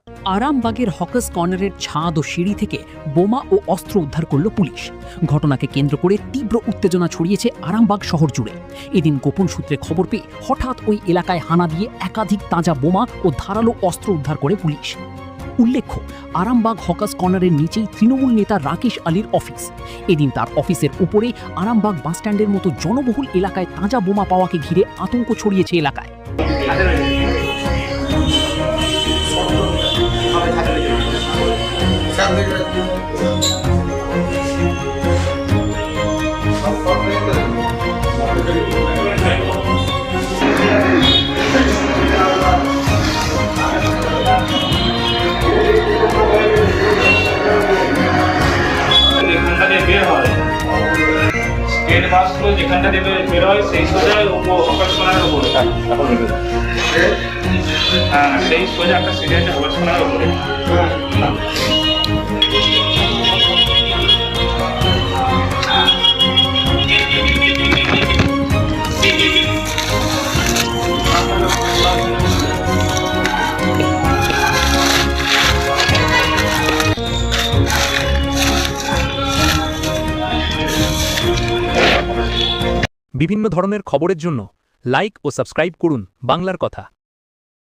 আরামবাগের হকার্স কর্নারের ছাদ ও সিঁড়ি থেকে বোমা ও অস্ত্র উদ্ধার করল পুলিশ। ঘটনাকে কেন্দ্র করে তীব্র উত্তেজনা ছড়িয়েছে আরামবাগ শহর জুড়ে। এদিন গোপন সূত্রে খবর পেয়ে হঠাৎ ওই এলাকায় হানা দিয়ে একাধিক তাজা বোমা ও ধারালো অস্ত্র উদ্ধার করে পুলিশ। উল্লেখ্য, আরামবাগ হকার্স কর্নারের নিচেই তৃণমূল নেতা রাকেশ আলীর অফিস। এদিন তার অফিসের উপরে আরামবাগ বাসস্ট্যান্ডের মতো জনবহুল এলাকায় তাজা বোমা পাওয়াকে ঘিরে আতঙ্ক ছড়িয়েছে এলাকায়। বাসগুলো যেখানটা থেকে বের হয় সেই সোজা হকার্সখানার উপরে, হ্যাঁ সেই সোজা একটা সিটি আছে হকার্সখানার উপরে। বিভিন্ন ধরনের খবরের জন্য লাইক ও সাবস্ক্রাইব করুন বাংলার কথা।